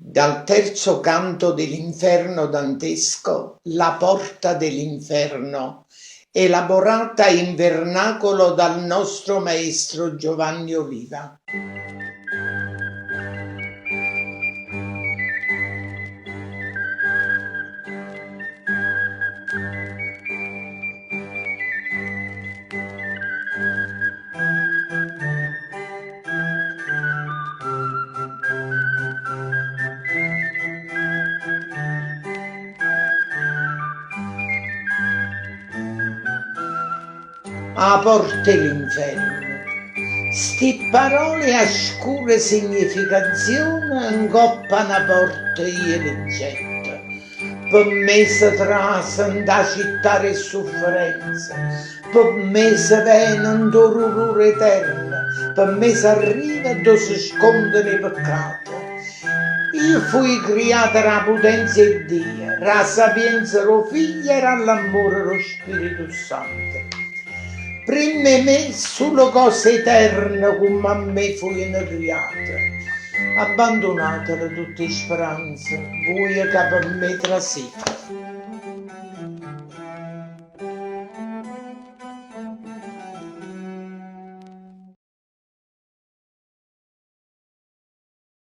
Dal terzo canto dell'inferno dantesco, La porta dell'inferno, elaborata in vernacolo dal nostro maestro Giovanni Oliva. A porte l'inferno. Sti parole a scure significazione ingoppano a porte io le getto. Per me si trasano da città e sofferenza, per me si vengono d'orrore eterno, per me si arriva dove si scondono i peccati. Io fui creata dalla potenza di Dio, la sapienza lo figlio e l'amore lo Spirito Santo. Prima me solo cose eterne come a me furono create. Abbandonate tutte speranze, voi che per me trasite.